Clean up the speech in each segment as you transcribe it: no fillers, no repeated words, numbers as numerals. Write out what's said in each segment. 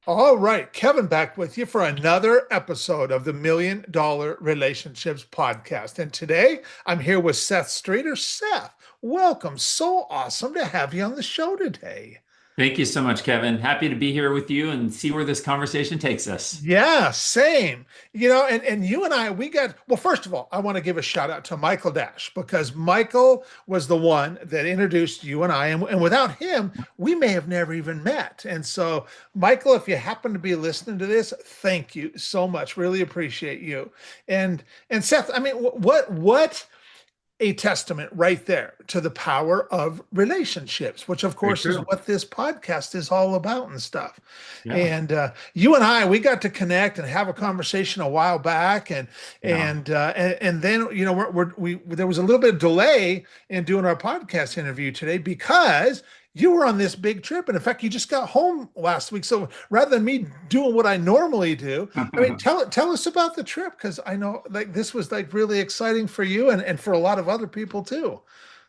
All right, Kevin back with you for another episode of the $1 Million Relationships Podcast. And today I'm here with Seth Streeter. Seth, welcome. So awesome to have you on the show today. Thank you so much, Kevin. Happy to be here with you and see where this conversation takes us. Yeah, same. And you and I, we got, well, first of all, I want to give a shout out to Michael Dash because Michael was the one that introduced you and I. And without him, we may have never even met. And so, Michael, if you happen to be listening to this, thank you so much. Really appreciate you. And Seth, I mean, what a testament right there to the power of relationships, which of Very course is true. what this podcast is all about and stuff. Yeah. And you and I, we got to connect and have a conversation a while back, and Yeah. and then we there was a little bit of delay in doing our podcast interview today because you were on this big trip, and in fact, you just got home last week. So rather than me doing what I normally do, I mean, tell us about the trip because I know like this was like really exciting for you and for a lot of other people too.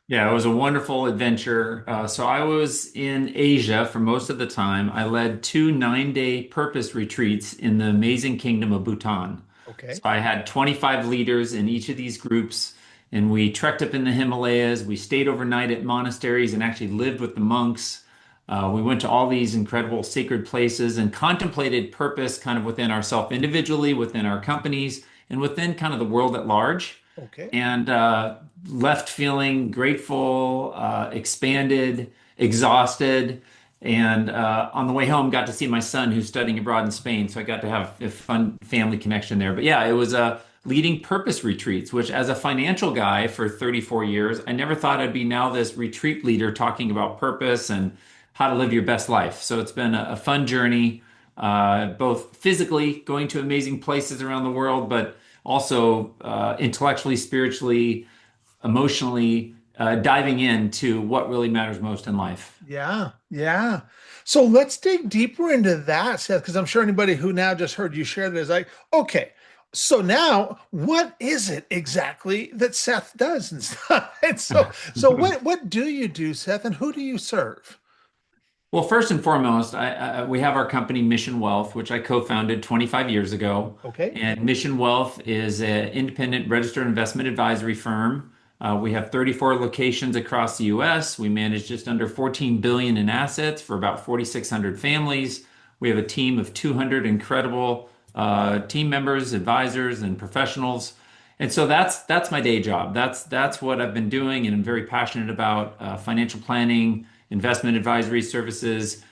Yeah, it was a wonderful adventure. So I was in Asia for most of the time. I led two 9-day purpose retreats in the amazing kingdom of Bhutan. So Okay. I had 25 leaders in each of these groups, and we trekked up in the Himalayas. We stayed overnight at monasteries and actually lived with the monks. We went to all these incredible sacred places and contemplated purpose kind of within ourselves individually, within our companies, and within kind of the world at large. Okay. And left feeling grateful, expanded, exhausted. And on the way home, got to see my son who's studying abroad in Spain. So I got to have a fun family connection there. But yeah, it was leading purpose retreats, which as a financial guy for 34 years, I never thought I'd be now this retreat leader talking about purpose and how to live your best life. So it's been a fun journey, both physically going to amazing places around the world, but also intellectually, spiritually, emotionally, diving into what really matters most in life. Yeah. Yeah. So let's dig deeper into that, Seth, because I'm sure anybody who now just heard you share that is like, okay, so now what is it exactly that Seth does and stuff? And so what do you do, Seth, and who do you serve? Well, first and foremost, we have our company Mission Wealth, which I co-founded 25 years ago. Okay. And Mission Wealth is an independent registered investment advisory firm. We have 34 locations across the U.S. We manage just under 14 billion in assets for about 4,600 families. We have a team of 200 incredible team members, advisors, and professionals. And so that's my day job. That's what I've been doing, and I'm very passionate about financial planning, investment advisory services,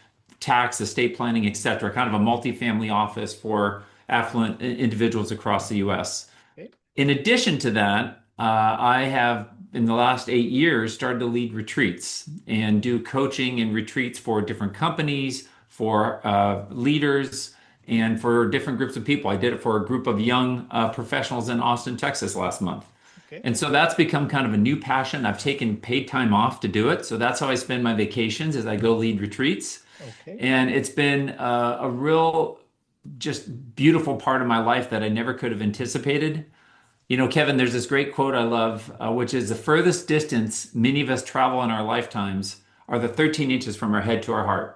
tax, estate planning, et cetera. Kind of a multifamily office for affluent individuals across the U.S. Okay. In addition to that, I have in the last 8 years started to lead retreats and do coaching and retreats for different companies, for leaders, and for different groups of people. I did it for a group of young professionals in Austin, Texas last month. Okay. And so that's become kind of a new passion. I've taken paid time off to do it. So that's how I spend my vacations as I go lead retreats. Okay. And it's been a real, just beautiful part of my life that I never could have anticipated. You know, Kevin, there's this great quote I love, which is the furthest distance many of us travel in our lifetimes are the 13 inches from our head to our heart.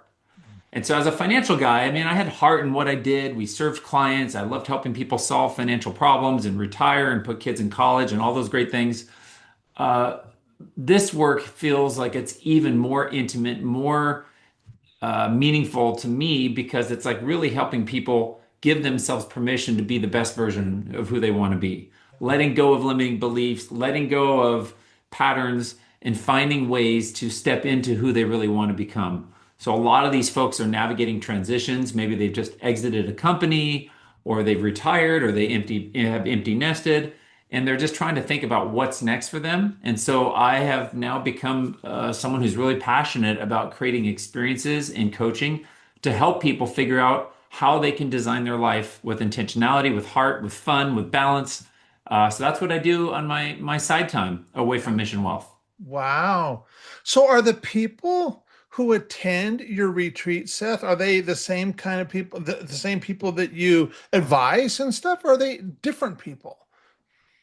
And so, as a financial guy, I mean, I had heart in what I did. We served clients. I loved helping people solve financial problems and retire and put kids in college and all those great things. Uh, this work feels like it's even more intimate, more meaningful to me because it's like really helping people give themselves permission to be the best version of who they want to be, letting go of limiting beliefs, letting go of patterns, and finding ways to step into who they really want to become. So a lot of these folks are navigating transitions. Maybe they've just exited a company, or they've retired, or they have empty nested, and they're just trying to think about what's next for them. And so I have now become someone who's really passionate about creating experiences and coaching to help people figure out how they can design their life with intentionality, with heart, with fun, with balance. So that's what I do on my side time away from Mission Wealth. Wow. So are the people who attend your retreat, Seth, are they the same kind of people, the same people that you advise and stuff? Or are they different people?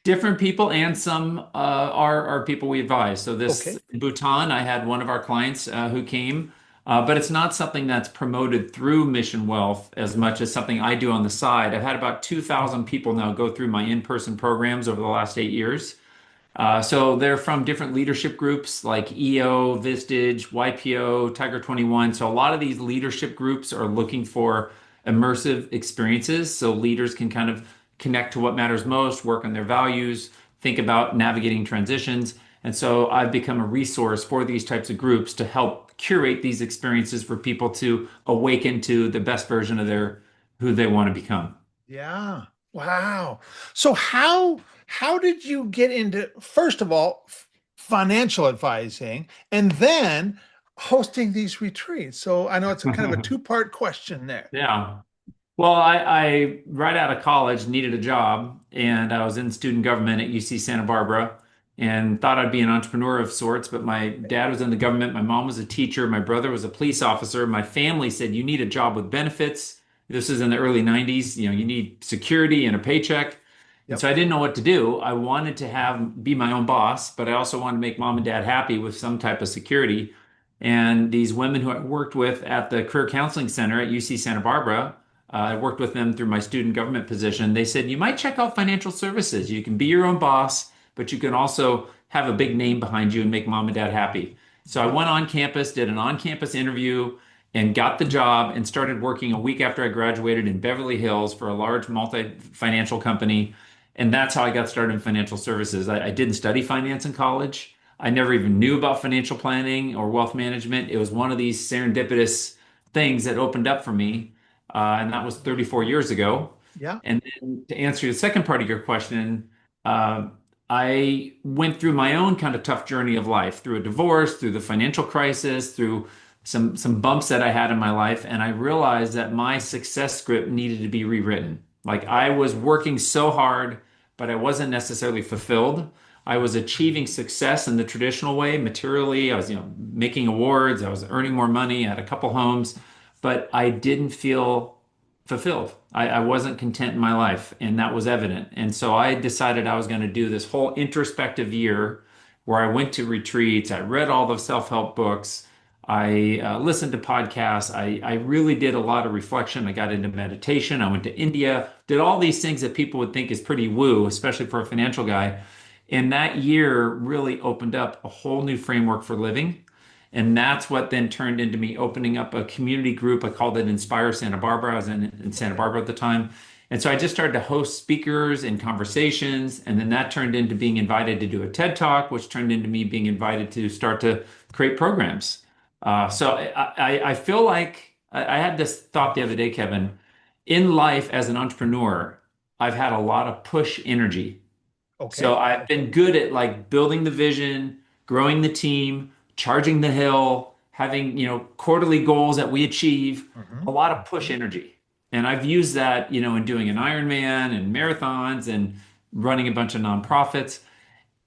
Different people, and some are people we advise. So this Okay. in Bhutan, I had one of our clients who came. But it's not something that's promoted through Mission Wealth as much as something I do on the side. I've had about 2,000 people now go through my in-person programs over the last 8 years. So they're from different leadership groups like EO, Vistage, YPO, Tiger 21. So a lot of these leadership groups are looking for immersive experiences so leaders can kind of connect to what matters most, work on their values, think about navigating transitions. And so I've become a resource for these types of groups to help curate these experiences for people to awaken to the best version of their who they want to become. Yeah. Wow. So how did you get into, first of all, financial advising and then hosting these retreats? So I know it's a kind of a two-part question there. Yeah. Well, I right out of college needed a job, and I was in student government at UC Santa Barbara, and thought I'd be an entrepreneur of sorts. But my dad was in the government, my mom was a teacher, my brother was a police officer. My family said, "You need a job with benefits." This is in the early '90s. You need security and a paycheck. And Yep. so I didn't know what to do. I wanted to have be my own boss, but I also wanted to make mom and dad happy with some type of security. And these women who I worked with at the Career Counseling Center at UC Santa Barbara, I worked with them through my student government position. They said, you might check out financial services. You can be your own boss, but you can also have a big name behind you and make mom and dad happy. So I Yep. went on campus, did an on campus interview, and got the job and started working a week after I graduated in Beverly Hills for a large multi financial company. And that's how I got started in financial services. I didn't study finance in college. I never even knew about financial planning or wealth management. It was one of these serendipitous things that opened up for me. And that was 34 years ago. Yeah. And then to answer the second part of your question, uh, I went through my own kind of tough journey of life, through a divorce, through the financial crisis, through some bumps that I had in my life, and I realized that my success script needed to be rewritten. Like I was working so hard, but I wasn't necessarily fulfilled. I was achieving success in the traditional way, materially. I was, making awards. I was earning more money. I had a couple homes, but I didn't feel fulfilled. I wasn't content in my life, and that was evident. And so I decided I was going to do this whole introspective year where I went to retreats. I read all the self-help books. I listened to podcasts. I really did a lot of reflection. I got into meditation. I went to India, did all these things that people would think is pretty woo, especially for a financial guy. And that year really opened up a whole new framework for living. And that's what then turned into me opening up a community group. I called it Inspire Santa Barbara. I was in Santa Okay. Barbara at the time. And so I just started to host speakers and conversations. And then that turned into being invited to do a TED Talk, which turned into me being invited to start to create programs. So I feel like I had this thought the other day, Kevin. In life as an entrepreneur, I've had a lot of push energy. So Okay. I've been good at like building the vision, growing the team, charging the hill, having, quarterly goals that we achieve, a Mhm. lot of push energy. And I've used that, in doing an Ironman and marathons and running a bunch of nonprofits.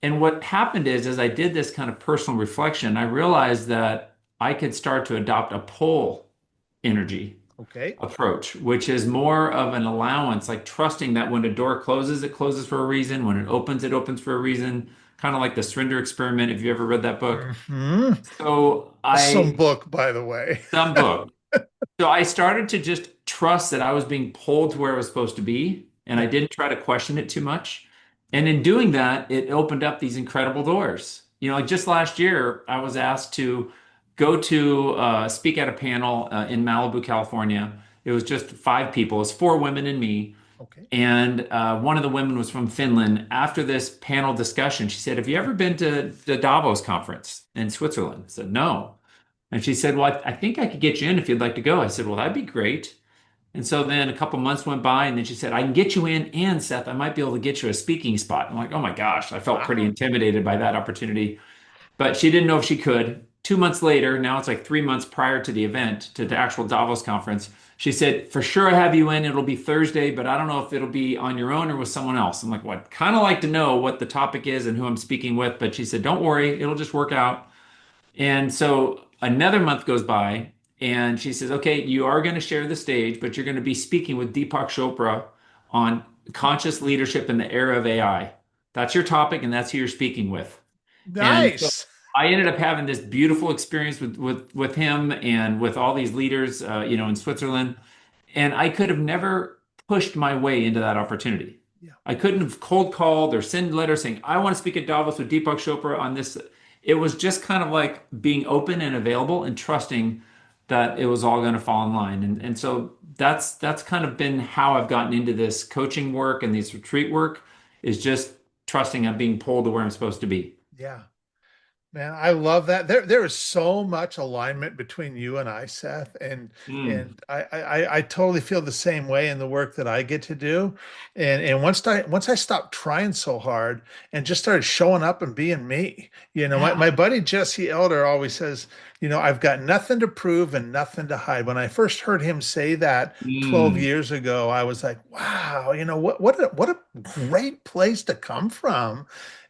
And what happened is, as I did this kind of personal reflection, I realized that I could start to adopt a pull energy Okay. approach, which is more of an allowance, like trusting that when a door closes, it closes for a reason. When it opens for a reason. Kind of like the Surrender Experiment, if you ever read that book. Hmm. So Some I, book, by the way. some book. So I started to just trust that I was being pulled to where I was supposed to be, and I Yep. didn't try to question it too much. And in doing that, it opened up these incredible doors. Like just last year, I was asked to go to speak at a panel in Malibu, California. It was just five people. It was four women and me. Okay. And one of the women was from Finland. After this panel discussion, she said, "Have you ever been to the Davos conference in Switzerland?" I said, "No." And she said, "Well, I think I could get you in if you'd like to go." I said, "Well, that'd be great." And so then a couple months went by, and then she said, "I can get you in, and Seth, I might be able to get you a speaking spot." I'm like, "Oh my gosh," I felt pretty Wow. intimidated by that opportunity, but she didn't know if she could. 2 months later, now it's like 3 months prior to the event, to the actual Davos conference, she said, "For sure, I have you in. It'll be Thursday, but I don't know if it'll be on your own or with someone else." I'm like, "Well, I'd kind of like to know what the topic is and who I'm speaking with." But she said, "Don't worry, it'll just work out." And so another month goes by, and she says, "Okay, you are going to share the stage, but you're going to be speaking with Deepak Chopra on conscious leadership in the era of AI. That's your topic, and that's who you're speaking with." And so Nice. I ended up having this beautiful experience with him and with all these leaders, in Switzerland, and I could have never pushed my way into that opportunity. Yeah. I couldn't have cold called or send letters saying I want to speak at Davos with Deepak Chopra on this. It was just kind of like being open and available and trusting that it was all going to fall in line. And so that's kind of been how I've gotten into this coaching work and these retreat work is just trusting I'm being pulled to where I'm supposed to be. Yeah. Man, I love that. There is so much alignment between you and I, Seth, Mm. and I totally feel the same way in the work that I get to do. And once I stopped trying so hard and just started showing up and being me, my Yeah. buddy Jesse Elder always says, I've got nothing to prove and nothing to hide. When I first heard him say that 12 Mm. years ago, I was like, wow, what a great place to come from.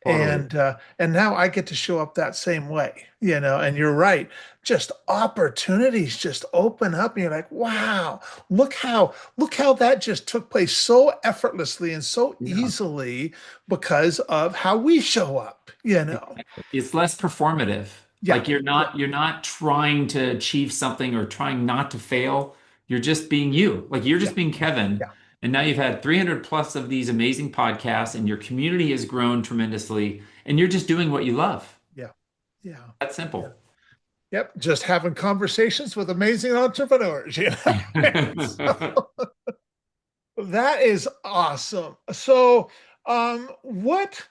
Totally. And now I get to show up that same way, and you're right. Just opportunities just open up and you're like, wow, look how that just took place so effortlessly and so Yeah. easily because of how we show up. Exactly. It's less performative. Yeah. Like you're Yeah. not you're not trying to achieve something or trying not to fail. You're just being you. Like you're Yeah. just being Kevin. Yeah. And now you've had 300 plus of these amazing podcasts and your community has grown tremendously and you're just doing what you love. Yeah. Yeah. That's Yeah. simple. Yep. Just having conversations with amazing entrepreneurs. So that is awesome. So, what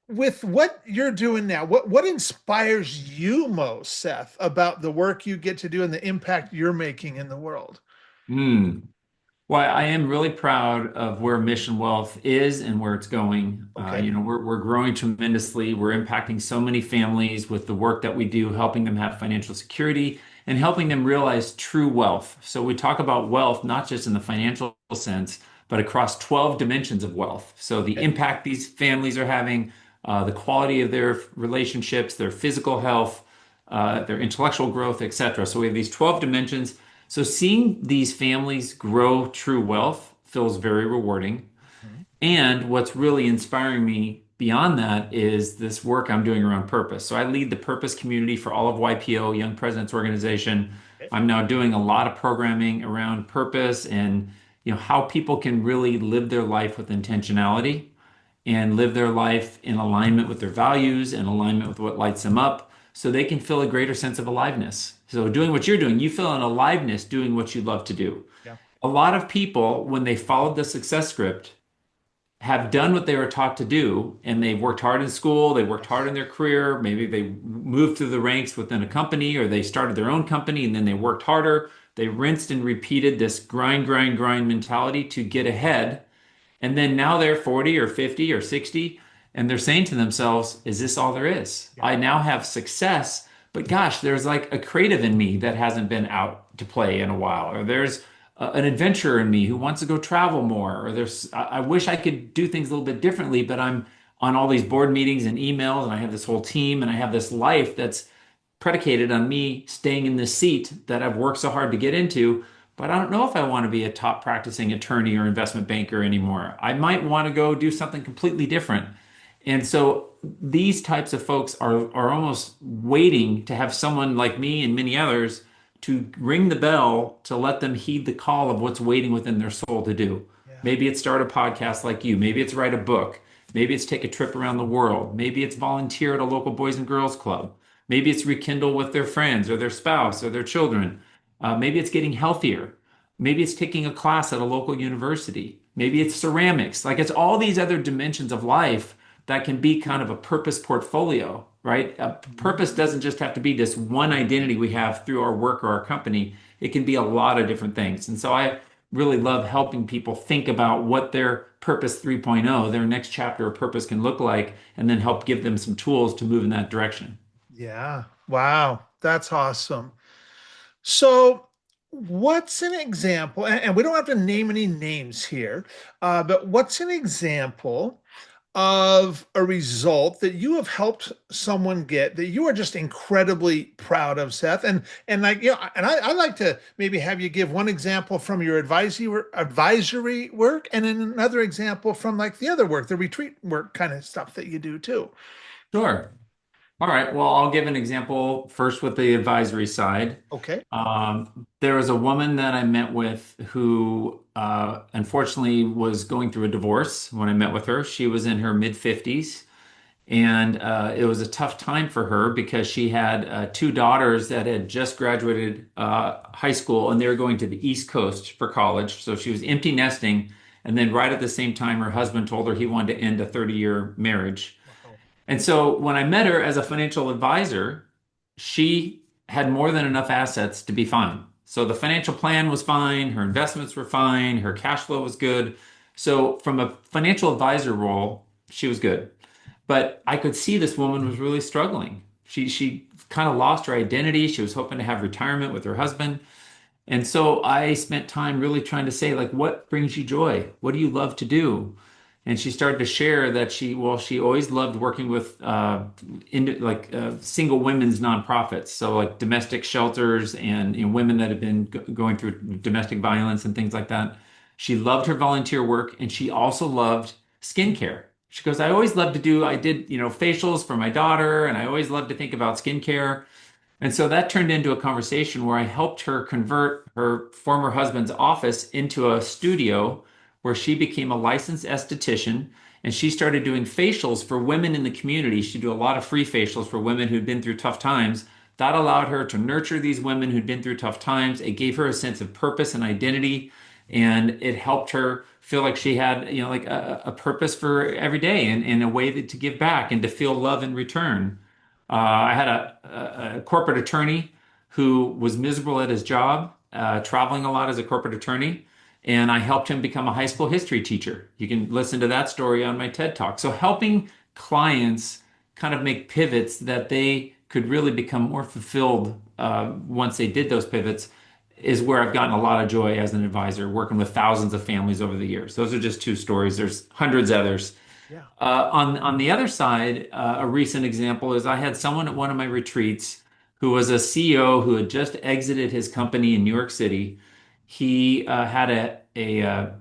with what you're doing now, what inspires you most, Seth, about the work you get to do and the impact you're making in the world? Hmm. Well, I am really proud of where Mission Wealth is and where it's going. Okay. We're growing tremendously. We're impacting so many families with the work that we do, helping them have financial security and helping them realize true wealth. So we talk about wealth not just in the financial sense, but across 12 dimensions of wealth. So the Okay. impact these families are having, the quality of their relationships, their physical health, their intellectual growth, etc. So we have these 12 dimensions. So seeing these families grow true wealth feels very rewarding. Mhm. And what's really inspiring me beyond that is this work I'm doing around purpose. So I lead the purpose community for all of YPO, Young Presidents Organization. Okay. I'm now doing a lot of programming around purpose and how people can really live their life with intentionality and live their life in alignment with their values and alignment with what lights them up so they can feel a greater sense of aliveness. So doing what you're doing, you feel an aliveness doing what you love to do. Yeah. A lot of people, when they followed the success script, have done what they were taught to do and they worked hard in school, they worked hard Yes. in their career, maybe they moved through the ranks within a company or they started their own company and then they worked harder. They rinsed and repeated this grind, grind, grind mentality to get ahead and then now they're 40 or 50 or 60, and they're saying to themselves, is this all there is? Yeah. I now have success, but gosh, there's like a creative in me that hasn't been out to play in a while, or there's an adventurer in me who wants to go travel more, or I wish I could do things a little bit differently, but I'm on all these board meetings and emails, and I have this whole team, and I have this life that's predicated on me staying in this seat that I've worked so hard to get into. But I don't know if I want to be a top practicing attorney or investment banker anymore. I might want to go do something completely different. And so these types of folks are almost waiting to have someone like me and many others to ring the bell to let them heed the call of what's waiting within their soul to do. Yeah. Maybe it's start a podcast like you. Maybe it's write a book. Maybe it's take a trip around the world. Maybe it's volunteer at a local Boys and Girls Club. Maybe it's rekindle with their friends or their spouse or their children. Maybe it's getting healthier. Maybe it's taking a class at a local university. Maybe it's ceramics. Like it's all these other dimensions of life that can be kind of a purpose portfolio, right? A Mhm. purpose doesn't just have to be this one identity we have through our work or our company. It can be a lot of different things. And so I really love helping people think about what their purpose 3.0, their next chapter of purpose can look like, and then help give them some tools to move in that direction. Yeah. Wow. That's awesome. So, what's an example? And we don't have to name any names here, but what's an example of a result that you have helped someone get that you are just incredibly proud of, Seth? And like and I like to maybe have you give one example from your advisory work, and then another example from like the other work, the retreat work kind of stuff that you do too. Sure. All right. Well, I'll give an example first with the advisory side. Okay. There was a woman that I met with who unfortunately was going through a divorce when I met with her. She was in her mid 50s, and it was a tough time for her because she had two daughters that had just graduated high school and they were going to the East Coast for college. So she was empty nesting. And then, right at the same time, her husband told her he wanted to end a 30-year marriage. Wow. And so when I met her as a financial advisor, she had more than enough assets to be fine. So the financial plan was fine, her investments were fine, her cash flow was good. So from a financial advisor role, she was good. But I could see this woman was really struggling. She kind of lost her identity. She was hoping to have retirement with her husband. And so I spent time really trying to say, like, what brings you joy? What do you love to do? And she started to share that she always loved working with single women's nonprofits, so like domestic shelters and women that have been going through domestic violence and things like that. She loved her volunteer work, and she also loved skincare. She goes, I did, facials for my daughter, and I always loved to think about skincare. And so that turned into a conversation where I helped her convert her former husband's office into a studio where she became a licensed esthetician and she started doing facials for women in the community. She'd do a lot of free facials for women who'd been through tough times. That allowed her to nurture these women who'd been through tough times. It gave her a sense of purpose and identity, and it helped her feel like she had, like a purpose for every day and a way to give back and to feel love in return. I had a corporate attorney who was miserable at his job, traveling a lot as a corporate attorney, and I helped him become a high school history teacher. You can listen to that story on my TED Talk. So helping clients kind of make pivots that they could really become more fulfilled once they did those pivots is where I've gotten a lot of joy as an advisor, working with thousands of families over the years. Those are just two stories. There's hundreds others. Yeah. On the other side, a recent example is I had someone at one of my retreats who was a CEO who had just exited his company in New York City. He had a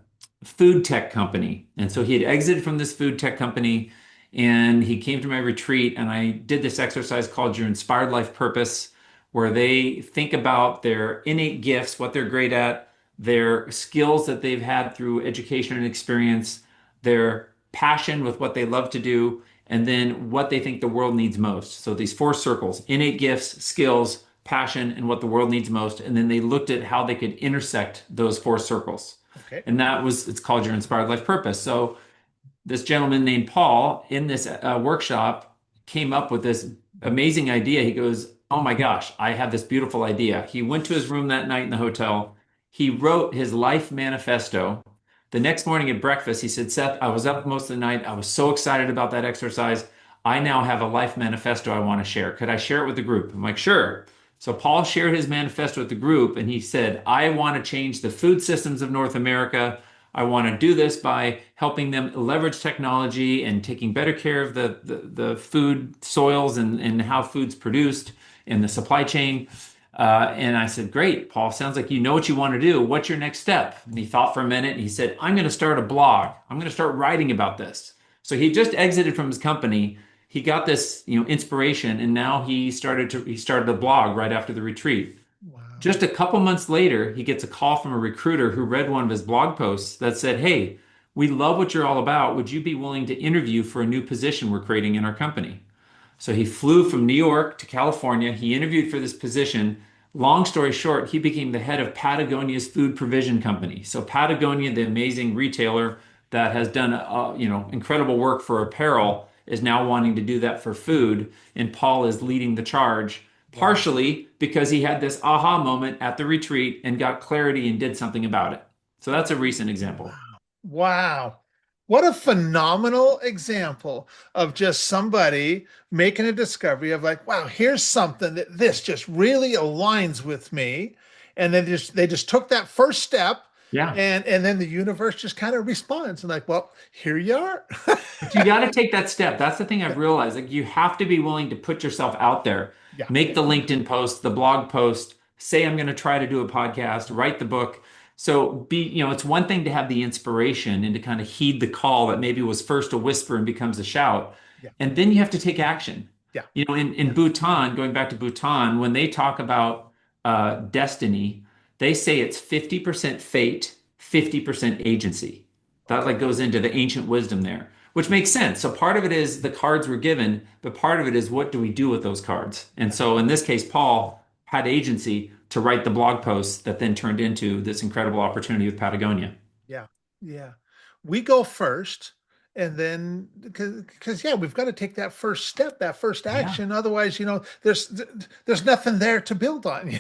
food tech company, and so he had exited from this food tech company, and he came to my retreat, and I did this exercise called Your Inspired Life Purpose, where they think about their innate gifts, what they're great at, their skills that they've had through education and experience, their passion with what they love to do, and then what they think the world needs most. So these four circles: innate gifts, skills, passion, and what the world needs most. And then they looked at how they could intersect those four circles. Okay. And it's called Your Inspired Life Purpose. So this gentleman named Paul in this workshop came up with this amazing idea. He goes, "Oh my gosh, I have this beautiful idea." He went to his room that night in the hotel. He wrote his life manifesto. The next morning at breakfast, he said, "Seth, I was up most of the night. I was so excited about that exercise. I now have a life manifesto I want to share. Could I share it with the group?" I'm like, "Sure." So Paul shared his manifesto with the group and he said, "I want to change the food systems of North America. I want to do this by helping them leverage technology and taking better care of the food soils and how food's produced in the supply chain." And I said, "Great, Paul, sounds like you know what you want to do. What's your next step?" And he thought for a minute and he said, "I'm going to start a blog. I'm going to start writing about this." So he just exited from his company. He got this, inspiration, and now he started a blog right after the retreat. Wow. Just a couple months later, he gets a call from a recruiter who read one of his blog posts that said, "Hey, we love what you're all about. Would you be willing to interview for a new position we're creating in our company?" So he flew from New York to California. He interviewed for this position. Long story short, he became the head of Patagonia's food provision company. So Patagonia, the amazing retailer that has done incredible work for apparel, is now wanting to do that for food, and Paul is leading the charge, Wow. partially because he had this aha moment at the retreat and got clarity and did something about it. So that's a recent example. Wow. Wow. What a phenomenal example of just somebody making a discovery of like, wow, here's something that this just really aligns with me. And then they just took that first step Yeah. and then the universe just kind of responds and like, well, here you are. But you got to take that step. That's the thing I've realized. Like you have to be willing to put yourself out there, Yeah. make the LinkedIn post, the blog post, say I'm going to try to do a podcast, write the book. So it's one thing to have the inspiration and to kind of heed the call that maybe was first a whisper and becomes a shout. Yeah. And then you have to take action. Yeah. In Yeah. Bhutan, going back to Bhutan, when they talk about destiny, they say it's 50% fate, 50% agency. That like Okay. goes into the ancient wisdom there, which makes sense. So part of it is the cards were given, but part of it is what do we do with those cards? And Yeah. so in this case, Paul had agency to write the blog post that then turned into this incredible opportunity with Patagonia. Yeah. Yeah. We go first, and then because yeah, we've got to take that first step, that first Yeah, action. Otherwise, there's nothing there to build on.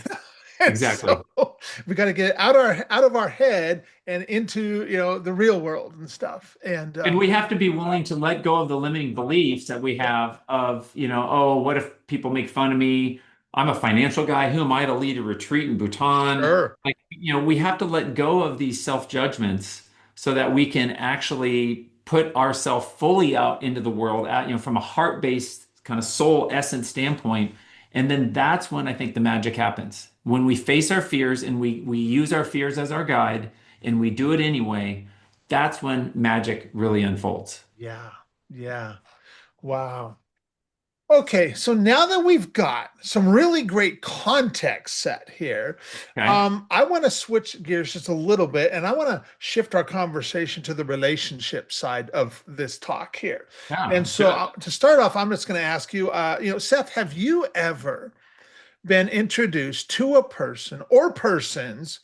And exactly. so we got to get out of our head and into the real world and stuff. And And we have to be willing to let go of the limiting beliefs that we yeah, have of, oh, what if people make fun of me? I'm a financial guy. Who am I to lead a retreat in Bhutan? sure, Like, we have to let go of these self-judgments so that we can actually put ourselves fully out into the world from a heart-based kind of soul essence standpoint. And then that's when I think the magic happens. When we face our fears and we use our fears as our guide and we do it anyway, that's when magic really unfolds. yeah, yeah. Wow. Okay, so now that we've got some really great context set here, Okay. I want to switch gears just a little bit, and I want to shift our conversation to the relationship side of this talk here. Yeah, And let's do so, it. to start off, I'm just going to ask you, Seth, have you ever been introduced to a person or persons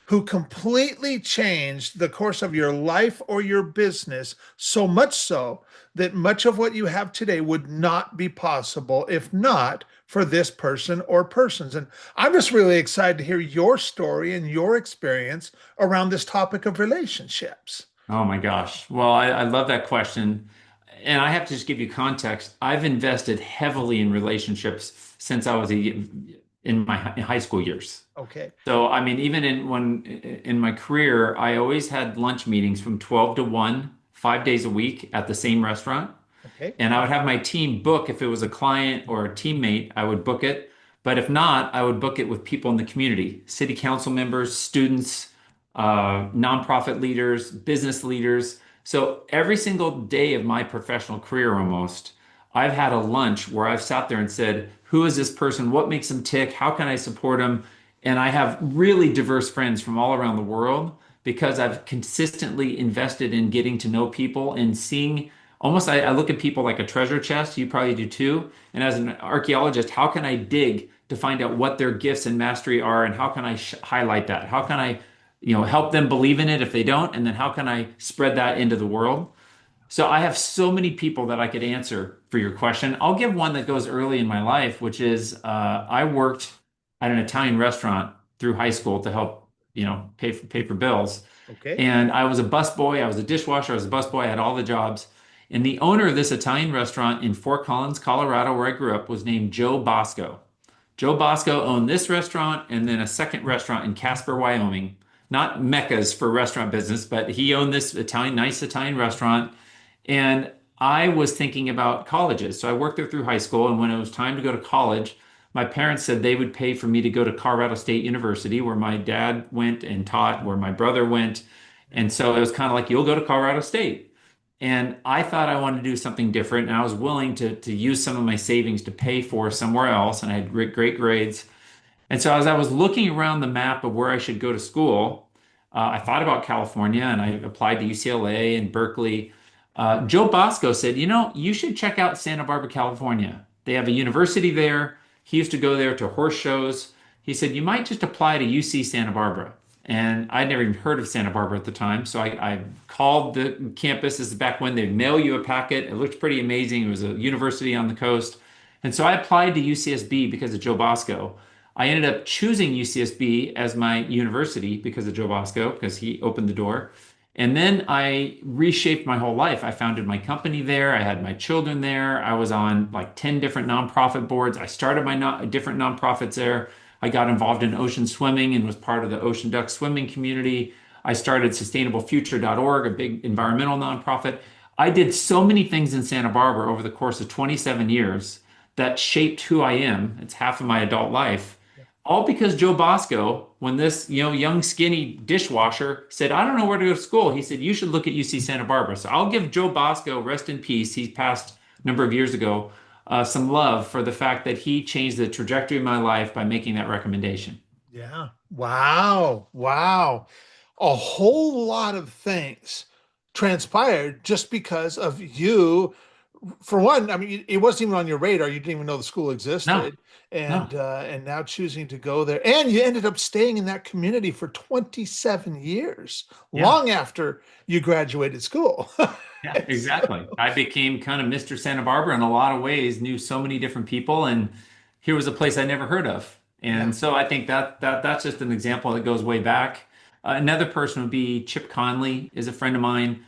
who completely changed the course of your life or your business, so much so that much of what you have today would not be possible if not for this person or persons? And I'm just really excited to hear your story and your experience around this topic of relationships. Oh my gosh. Well, I love that question. And I have to just give you context. I've invested heavily in relationships since I was in my high school years. Okay. So, I mean, even in my career, I always had lunch meetings from 12 to 1, 5 days a week at the same restaurant. Okay. And I would have my team book if it was a client or a teammate, I would book it. But if not, I would book it with people in the community, city council members, students, nonprofit leaders, business leaders. So every single day of my professional career almost, I've had a lunch where I've sat there and said, who is this person? What makes them tick? How can I support them? And I have really diverse friends from all around the world because I've consistently invested in getting to know people and seeing almost I look at people like a treasure chest. You probably do too. And as an archaeologist, how can I dig to find out what their gifts and mastery are, and how can I highlight that? How can I, help them believe in it if they don't, and then how can I spread that into the world? So I have so many people that I could answer for your question. I'll give one that goes early in my life, which is I worked at an Italian restaurant through high school to help, pay for bills. Okay. And I was a busboy, I was a dishwasher, I was a busboy, I had all the jobs. And the owner of this Italian restaurant in Fort Collins, Colorado, where I grew up, was named Joe Bosco. Joe Bosco owned this restaurant and then a second restaurant in Casper, Wyoming. Not meccas for restaurant business, but he owned this nice Italian restaurant. And I was thinking about colleges. So I worked there through high school. And when it was time to go to college, my parents said they would pay for me to go to Colorado State University, where my dad went and taught, where my brother went. And so it was kind of like, you'll go to Colorado State. And I thought I wanted to do something different. And I was willing to use some of my savings to pay for somewhere else. And I had great grades. And so as I was looking around the map of where I should go to school, I thought about California and I applied to UCLA and Berkeley. Joe Bosco said, you should check out Santa Barbara, California. They have a university there. He used to go there to horse shows. He said, you might just apply to UC Santa Barbara. And I'd never even heard of Santa Barbara at the time. So I called the campus. This is back when they'd mail you a packet. It looked pretty amazing. It was a university on the coast. And so I applied to UCSB because of Joe Bosco. I ended up choosing UCSB as my university because of Joe Bosco, because he opened the door. And then I reshaped my whole life. I founded my company there. I had my children there. I was on like 10 different nonprofit boards. I started my different nonprofits there. I got involved in ocean swimming and was part of the ocean duck swimming community. I started sustainablefuture.org, a big environmental nonprofit. I did so many things in Santa Barbara over the course of 27 years that shaped who I am. It's half of my adult life. All because Joe Bosco, when this young skinny dishwasher said, I don't know where to go to school, he said, you should look at UC Santa Barbara. So I'll give Joe Bosco, rest in peace. He passed a number of years ago. some love for the fact that he changed the trajectory of my life by making that recommendation. Yeah. Wow. Wow. A whole lot of things transpired just because of you. For one, I mean, it wasn't even on your radar. You didn't even know the school No, existed, no, and now choosing to go there, and you ended up staying in that community for 27 years, yeah. long after you graduated school. Yeah, And so, exactly. I became kind of Mr. Santa Barbara in a lot of ways, knew so many different people, and here was a place I never heard of. yeah. And so I think that's just an example that goes way back. Another person would be Chip Conley, is a friend of mine.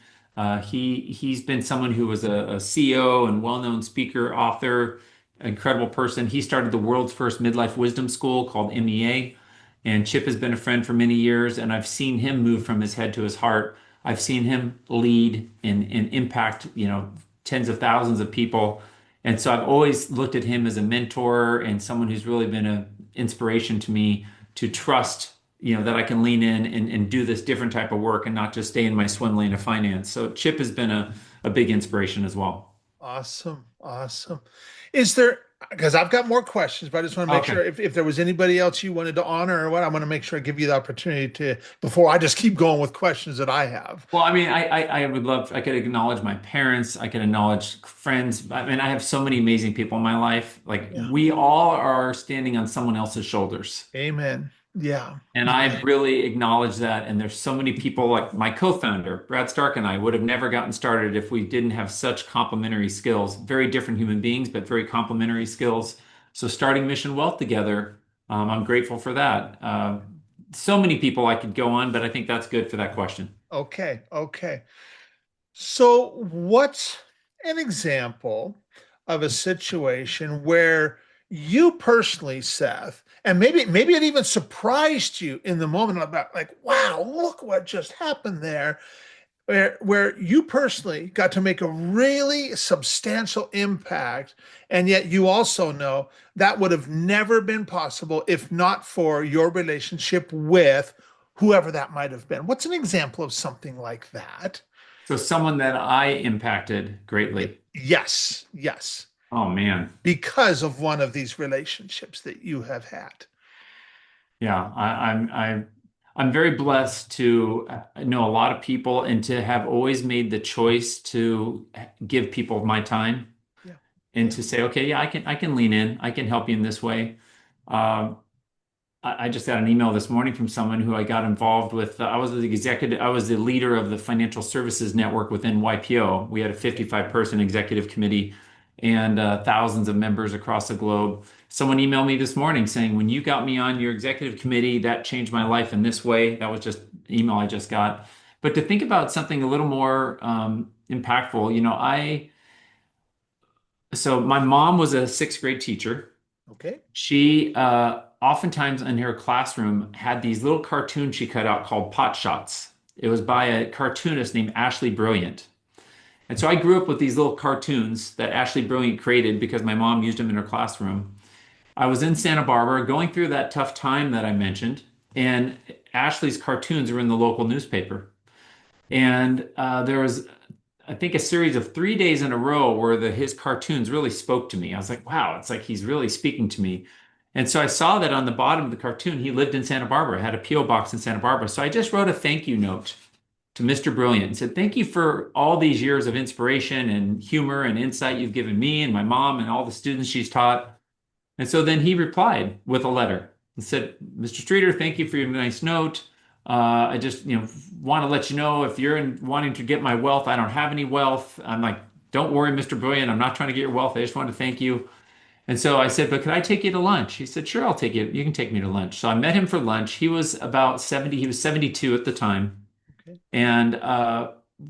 He's been someone who was a CEO and well-known speaker, author, incredible person. He started the world's first midlife wisdom school called MEA. And Chip has been a friend for many years, and I've seen him move from his head to his heart. I've seen him lead and impact, tens of thousands of people. And so I've always looked at him as a mentor and someone who's really been an inspiration to me to trust, that I can lean in and do this different type of work and not just stay in my swim lane of finance. So Chip has been a big inspiration as well. Awesome. Awesome. Is there, because I've got more questions, but I just want to make sure Okay. if there was anybody else you wanted to honor or what, I'm going to make sure I give you the opportunity to, before I just keep going with questions that I have. Well, I mean, I would love, I could acknowledge my parents. I could acknowledge friends. I mean, I have so many amazing people in my life. Like Yeah. we all are standing on someone else's shoulders. Amen. Yeah. And I Yeah. really acknowledge that. And there's so many people like my co-founder, Brad Stark, and I would have never gotten started if we didn't have such complementary skills. Very different human beings, but very complementary skills. So starting Mission Wealth together, I'm grateful for that. So many people I could go on, but I think that's good for that question. Okay. Okay. So, what's an example of a situation where you personally, Seth, and maybe it even surprised you in the moment about like, wow, look what just happened there, where you personally got to make a really substantial impact, and yet you also know that would have never been possible if not for your relationship with whoever that might have been. What's an example of something like that? So someone that I impacted greatly. Yes, yes, Oh man. because of one of these relationships that you have had. Yeah, I'm very blessed to know a lot of people and to have always made the choice to give people my time Yeah, and yeah. to say, okay, yeah, I can lean in, I can help you in this way. Um, I just got an email this morning from someone who I got involved with. I was the leader of the financial services network within YPO. We had a Okay, 55-person executive committee and thousands of members across the globe. Someone emailed me this morning saying, when you got me on your executive committee, that changed my life in this way. That was just an email I just got. But to think about something a little more impactful, so my mom was a sixth grade teacher. okay, She oftentimes in her classroom had these little cartoons she cut out called pot shots. It was by a cartoonist named Ashley Brilliant. And so I grew up with these little cartoons that Ashley Brilliant created because my mom used them in her classroom. I was in Santa Barbara going through that tough time that I mentioned, and Ashley's cartoons were in the local newspaper. And there was, I think, a series of 3 days in a row where his cartoons really spoke to me. I was like, wow, it's like he's really speaking to me. And so I saw that on the bottom of the cartoon, he lived in Santa Barbara, had a P.O. box in Santa Barbara. So I just wrote a thank you note to Mr. Brilliant and said, thank you for all these years of inspiration and humor and insight you've given me and my mom and all the students she's taught. And so then he replied with a letter and said, Mr. Streeter, thank you for your nice note. I just, want to let you know if you're wanting to get my wealth, I don't have any wealth. I'm like, don't worry, Mr. Brilliant. I'm not trying to get your wealth. I just want to thank you. And so I said, but could I take you to lunch? He said, sure, I'll take you. You can take me to lunch. So I met him for lunch. He was about 70. He was 72 at the time. okay. And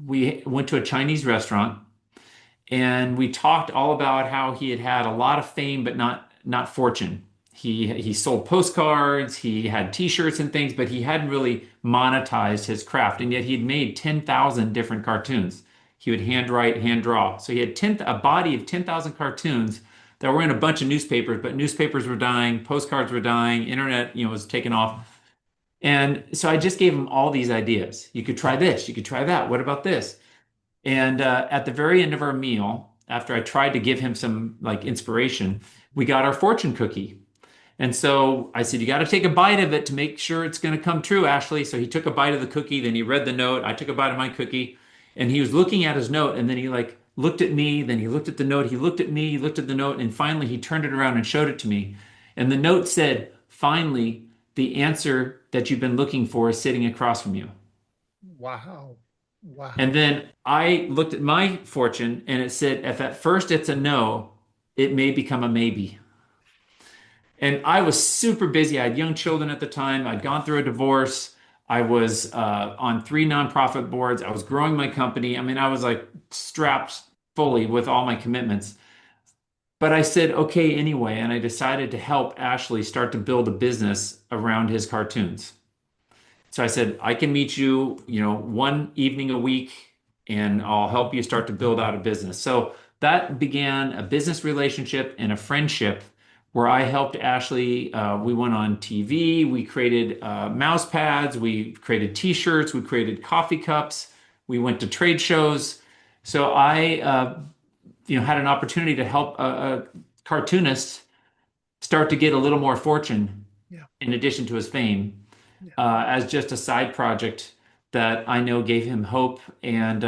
we went to a Chinese restaurant and we talked all about how he had had a lot of fame, but not fortune. He sold postcards, he had T-shirts and things, but he hadn't really monetized his craft, and yet he'd made 10,000 different cartoons. He would handwrite, hand draw. So he had a body of 10,000 cartoons that were in a bunch of newspapers, but newspapers were dying, postcards were dying, internet, was taking off. And so I just gave him all these ideas. You could try this, you could try that. What about this? And at the very end of our meal, after I tried to give him some like inspiration, we got our fortune cookie. And so I said, you got to take a bite of it to make sure it's going to come true, Ashley. So he took a bite of the cookie, then he read the note. I took a bite of my cookie, and he was looking at his note, and then he like looked at me, then he looked at the note, he looked at me, he looked at the note, and finally he turned it around and showed it to me. And the note said, finally, the answer that you've been looking for is sitting across from you. Wow. And Wow. then I looked at my fortune and it said, if at first it's a no, it may become a maybe. And I was super busy. I had young children at the time. I'd gone through a divorce. I was on three nonprofit boards. I was growing my company. I mean, I was like strapped fully with all my commitments. But I said, okay, anyway. And I decided to help Ashley start to build a business around his cartoons. So I said, I can meet you, one evening a week and I'll help you start to build out a business. So that began a business relationship and a friendship where I helped Ashley. We went on TV, we created mouse pads, we created t-shirts, we created coffee cups, we went to trade shows. So I, had an opportunity to help a cartoonist start to get a little more fortune Yeah. in addition to his fame Yeah. as just a side project that I know gave him hope and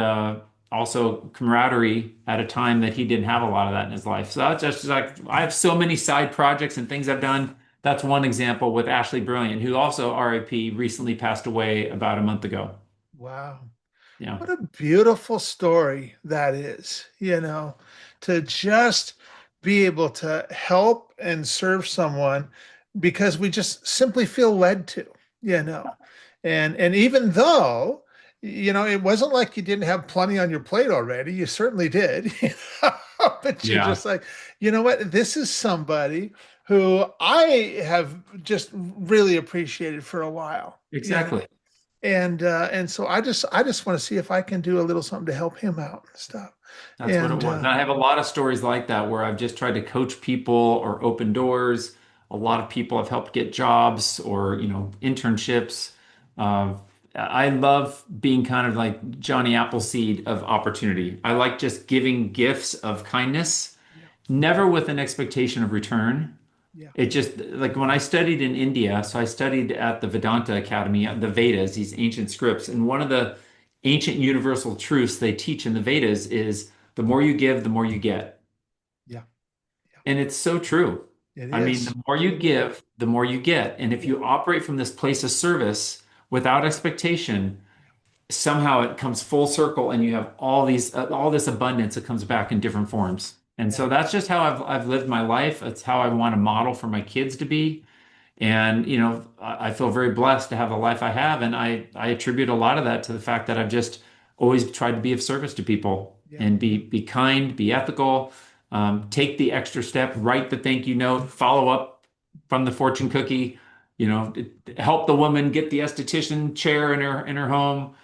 also camaraderie at a time that he didn't have a lot of that in his life. So that's just like I have so many side projects and things I've done. That's one example with Ashley Brilliant, who also RIP recently passed away about a month ago. Wow. Yeah. What a beautiful story that is, to just be able to help and serve someone because we just simply feel led to, you know. And even though, it wasn't like you didn't have plenty on your plate already, you certainly did, but you're Yeah, just like, you know what, this is somebody who I have just really appreciated for a while, exactly. and so I just want to see if I can do a little something to help him out and stuff. That's what it And was. And I have a lot of stories like that where I've just tried to coach people or open doors. A lot of people have helped get jobs or, internships. Uh, I love being kind of like Johnny Appleseed of opportunity. I like just giving gifts of kindness, yeah, never with an expectation of return. yeah, It just like when I studied in India, so I studied at the Vedanta Academy, the Vedas, these ancient scripts, and one of the ancient universal truths they teach in the Vedas is the more you give, the more you get. yeah, yeah. And it's so true. It I mean, is. the more you give, the more you get. And if Yeah, you operate from this place of service without expectation, somehow it comes full circle and you have all this abundance that comes back in different forms. And yeah, so that's just how I've lived my life. It's how I want to model for my kids to be. And, I feel very blessed to have the life I have. And I attribute a lot of that to the fact that I've just always tried to be of service to people yeah, and be kind, be ethical, take the extra step, write the thank you note, follow up from the fortune cookie, help the woman get the esthetician chair in her home.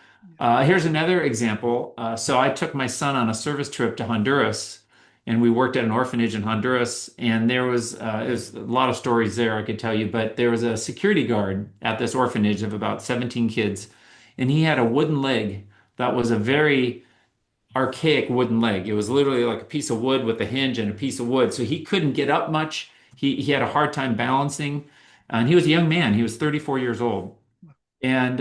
yeah, Here's another example. So I took my son on a service trip to Honduras and we worked at an orphanage in Honduras. And there's a lot of stories there I could tell you, but there was a security guard at this orphanage of about 17 kids, and he had a wooden leg that was a very archaic wooden leg. It was literally like a piece of wood with a hinge and a piece of wood, so he couldn't get up much. He had a hard time balancing, and he was a young man. He was 34 years old. And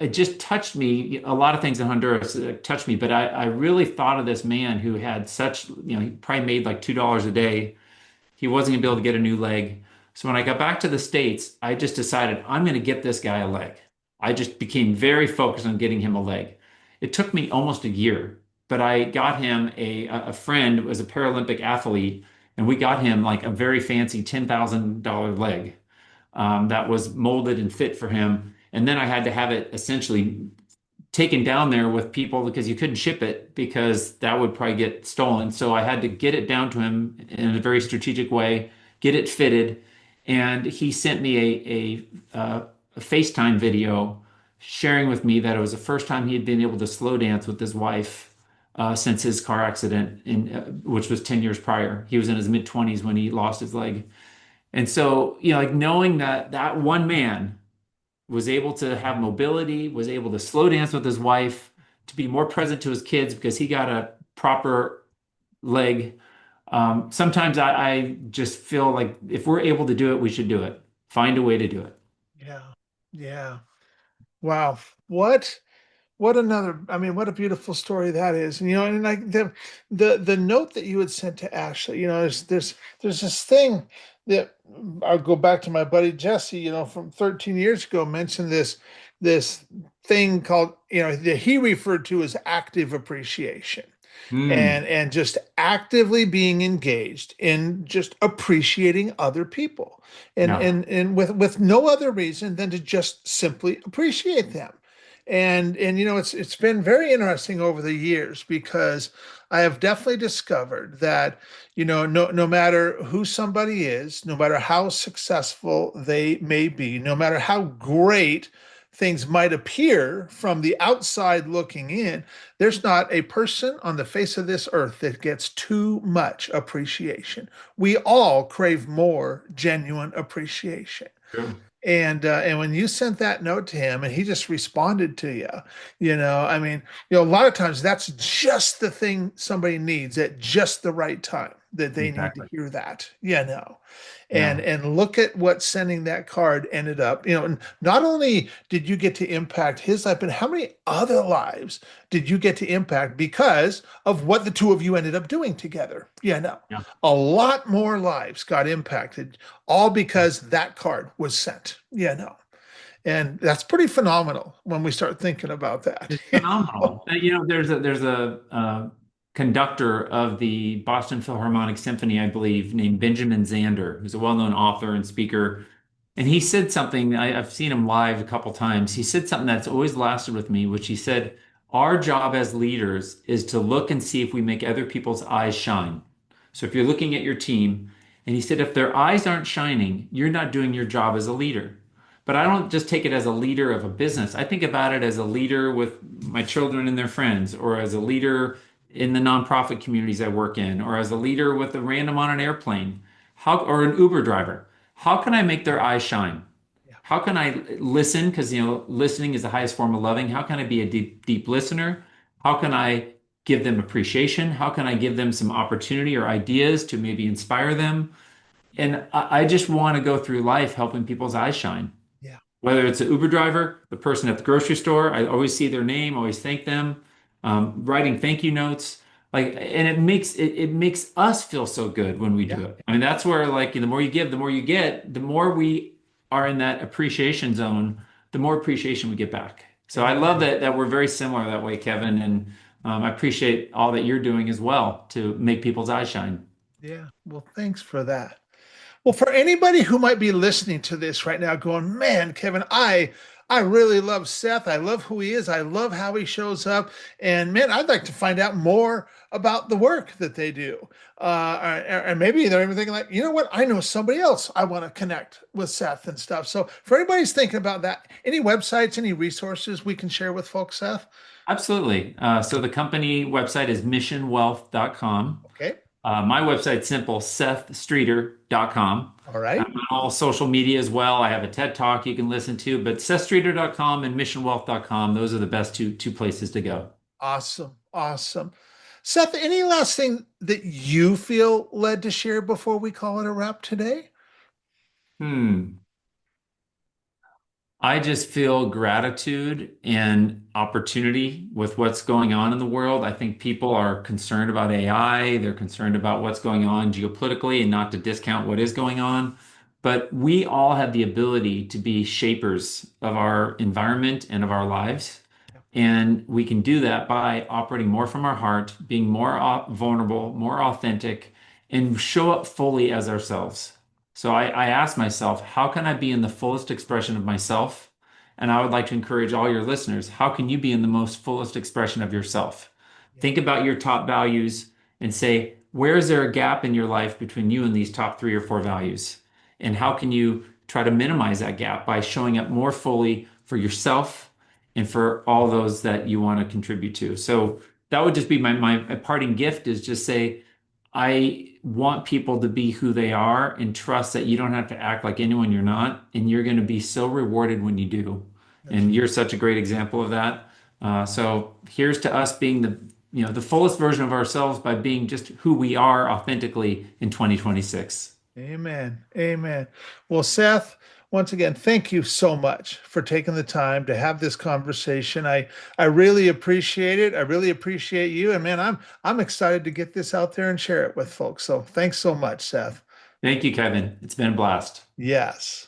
it just touched me. A lot of things in Honduras touched me, but I really thought of this man who had such, he probably made like $2 a day. He wasn't gonna be able to get a new leg. So when I got back to the States, I just decided I'm gonna get this guy a leg. I just became very focused on getting him a leg. It took me almost a year, but I got him a friend who was a Paralympic athlete, and we got him like a very fancy $10,000 leg that was molded and fit for him. And then I had to have it essentially taken down there with people because you couldn't ship it because that would probably get stolen. So I had to get it down to him in a very strategic way, get it fitted, and he sent me a FaceTime video sharing with me that it was the first time he had been able to slow dance with his wife since his car accident, which was 10 years prior. He was in his mid 20s when he lost his leg. And so, like knowing that that one man was able to have mobility, was able to slow dance with his wife, to be more present to his kids because he got a proper leg. Sometimes I just feel like if we're able to do it, we should do it. Find a way to do it. Yeah. Yeah. Wow. What what another, I mean, what a beautiful story that is. And and like the note that you had sent to Ashley, there's this thing that I'll go back to my buddy Jesse, from 13 years ago, mentioned this thing called, that he referred to as active appreciation. Hmm. And just actively being engaged in just appreciating other people, Yeah. and with no other reason than to just simply appreciate them. And it's been very interesting over the years, because I have definitely discovered that, no matter who somebody is, no matter how successful they may be, no matter how great things might appear from the outside looking in, there's not a person on the face of this earth that gets too much appreciation. We all crave more genuine appreciation. True. And when you sent that note to him and he just responded to you, I mean, a lot of times that's just the thing somebody needs at just the right time, that they need to Exactly. hear that, Yeah. and look at what sending that card ended up, and not only did you get to impact his life, but how many other lives did you get to impact because of what the two of you ended up doing together? Yeah. A lot more lives got impacted, all because that card was sent. And that's pretty phenomenal when we start thinking about that. It's phenomenal. There's a conductor of the Boston Philharmonic Symphony, I believe, named Benjamin Zander, who's a well-known author and speaker. And he said something, I've seen him live a couple times. He said something that's always lasted with me, which he said, our job as leaders is to look and see if we make other people's eyes shine. So if you're looking at your team, and he said, if their eyes aren't shining, you're not doing your job as a leader. But I don't just take it as a leader of a business. I think about it as a leader with my children and their friends, or as a leader in the nonprofit communities I work in, or as a leader with a random on an airplane, or an Uber driver. How can I make their eyes shine? Yeah, How can I listen? Because listening is the highest form of loving. How can I be a deep, deep listener? How can I give them appreciation? How can I give them some opportunity or ideas to maybe inspire them? And I just want to go through life helping people's eyes shine. yeah, Whether it's an Uber driver, the person at the grocery store, I always see their name, always thank them, writing thank you notes. And it makes us feel so good when we yeah, do it. I mean, that's where like the more you give, the more you get, the more we are in that appreciation zone, the more appreciation we get back. So I love amen. that we're very similar that way, Kevin, and I appreciate all that you're doing as well to make people's eyes shine. Yeah. Well, thanks for that. Well, for anybody who might be listening to this right now going, man, Kevin, I really love Seth. I love who he is. I love how he shows up. And man, I'd like to find out more about the work that they do. Or maybe they're even thinking like, you know what? I know somebody else I want to connect with Seth and stuff. So for anybody's thinking about that, any websites, any resources we can share with folks, Seth? Absolutely. So the company website is missionwealth.com. Okay. My website's simple, sethstreeter.com. All I'm right. on all social media as well. I have a TED Talk you can listen to, but sethstreeter.com and missionwealth.com, those are the best two places to go. Awesome. Awesome. Seth, any last thing that you feel led to share before we call it a wrap today? Hmm. I just feel gratitude and opportunity with what's going on in the world. I think people are concerned about AI. They're concerned about what's going on geopolitically, and not to discount what is going on. But we all have the ability to be shapers of our environment and of our lives. And we can do that by operating more from our heart, being more vulnerable, more authentic, and show up fully as ourselves. So I ask myself, how can I be in the fullest expression of myself? And I would like to encourage all your listeners, how can you be in the most fullest expression of yourself? Yeah. Think about your top values and say, where is there a gap in your life between you and these top 3 or 4 values? And how can you try to minimize that gap by showing up more fully for yourself and for all those that you want to contribute to? So that would just be my parting gift, is just say, I want people to be who they are and trust that you don't have to act like anyone you're not, and you're going to be so rewarded when you do. That's And you're such a great example of that. So here's to us being the fullest version of ourselves by being just who we are authentically in 2026. Amen. Amen. Well, Seth, once again, thank you so much for taking the time to have this conversation. I really appreciate it. I really appreciate you. And man, I'm excited to get this out there and share it with folks. So thanks so much, Seth. Thank you, Kevin. It's been a blast. Yes.